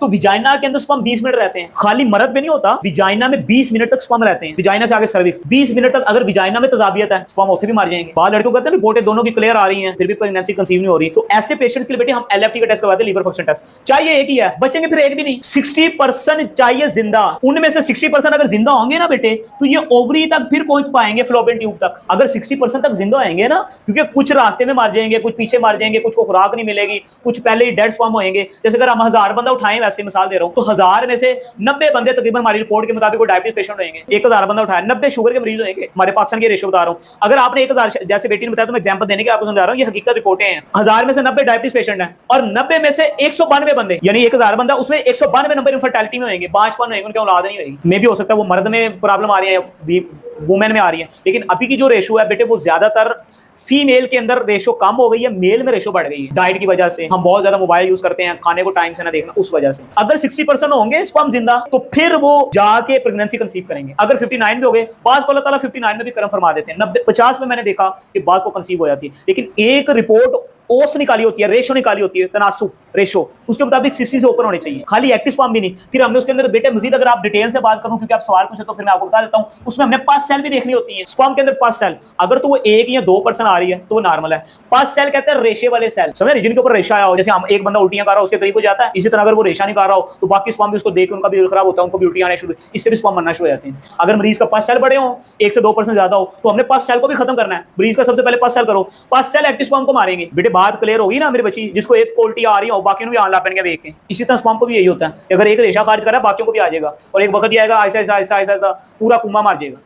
तो विजाइना के अंदर स्पर्म 20 मिनट रहते हैं। खाली मर्द पे नहीं होता, विजाइना में 20 मिनट तक स्पर्म रहते हैं। विजाइना से आगे सर्विक्स 20 मिनट तक। अगर विजाइना में तजाबियत है, स्पर्म होते भी मार जाएंगे। बाद लड़कों कहते हैं रिपोर्टें दोनों की क्लियर आ रही हैं, फिर भी प्रेगनेंसी कंसीव नहीं हो रही। तो ऐसे पेशेंट्स के लिए बेटे हम एलएफटी का टेस्ट करवाते हैं, लीवर फंक्शन टेस्ट। चाहिए एक ही है, बचेंगे फिर एक भी नहीं। 60% चाहिए जिंदा। उनमें से 60% अगर जिंदा होंगे ना बेटे, तो ये ओवरी तक फिर पहुंच पाएंगे, फ्लोपियन ट्यूब तक। अगर 60% तक जिंदा आएंगे ना, क्योंकि कुछ रास्ते में मार जाएंगे, कुछ पीछे मार जाएंगे, कुछ को खुराक नहीं मिलेगी, कुछ पहले ही डेड स्पर्म होंगे। जैसे अगर हम 1000 बंदा उठाएं, वैसे मिसाल दे रहा हूं, तो 1000 में से 90 बंदे तकरीबन हमारी रिपोर्ट के मुताबिक डायबिटीज पेशेंट होंगे। 1000 बंदा उठाया, 90 शुगर के मरीज होंगे। हमारे पाकिस्तान के रेशियो बता रहा हूं। अगर आपने 1000 जैसे बेटी ने बताया, तो मैं एग्जांपल देने के आपको समझा रहा हूं, ये हकीकत रिपोर्टें हैं। 1000 में से 90 डायबिटीज पेशेंट हैं और 90 में से 192 बंदे, यानी 1000 बंदा, उसमें 192 नंबर इनफर्टिलिटी में होंगे, 5 होंगे, उनके औलाद नहीं होगी। मे भी हो सकता है वो मर्द में प्रॉब्लम आ रही है, वुमेन में आ रही है। लेकिन अभी की जो रेशियो है बेटे, वो ज्यादातर फीमेल के अंदर रेशो कम हो गई है, मेल में रेशो बढ़ गई है। डाइट की वजह से हम बहुत ज्यादा मोबाइल यूज करते हैं, खाने को टाइम से ना देखना, उस वजह से। अगर 60% होंगे स्पर्म जिंदा, तो फिर वो जाके प्रेगनेंसी कंसीव करेंगे। अगर 59 भी हो गए, बाज को अल्लाह ताला 59 में भी कर्म फरमा देते हैं। 90 50 में मैंने देखा कि बाज को कंसीव हो जाती है। लेकिन एक रिपोर्ट ओस निकाली होती है, रेशो निकाली होती है, तनासुब रेशो, उसके मुताबिक 60 से ऊपर होने चाहिए। खाली एक्टिव स्पर्म भी नहीं। फिर हमने उसके अंदर बेटे मजीद, अगर आप डिटेल से बात करूं, क्योंकि आप सवाल पूछे, तो फिर मैं आपको बता देता हूं, उसमें हमने 5 सेल भी देखनी होती है। स्पर्म के अंदर 5 सेल, अगर तो वो 1 या 2% आ रही है तो वो नॉर्मल है। 5 सेल कहते हैं रेशे वाले सेल, समझ रहे, जिनके ऊपर रेशा आया हो। जैसे हम एक बंदा उल्टियां कर रहा हो, उसके करीब हो जाता है, इसी तरह अगर वो रेशा नहीं कर रहा हो, तो बाकी स्पर्म भी उसको देख के उनका भी खराब होता है, उनको भी उल्टियां आने शुरू, इससे भी स्पर्म मरना शुरू हो जाते हैं। अगर मरीज का 5 सेल बड़े हो, 1 से 2% ज्यादा हो, तो हमने 5 सेल को भी खत्म करना है। मरीज का सबसे पहले 5 सेल करो, 5 सेल एक्टिव स्पर्म को मारेंगे। बेटे बात क्लियर होगी ना मेरी बच्ची, जिसको एक क्वालिटी आ रही हो, बाकी भी आन लापेंगे देख के। इसी तरह स्पर्म को भी यही होता है, अगर एक रेशा खारिज करा, बाकियों को भी आ जाएगा, और एक वक्त ही आएगा, ऐसा ऐसा ऐसा ऐसा पूरा कुम्मा मार जाएगा।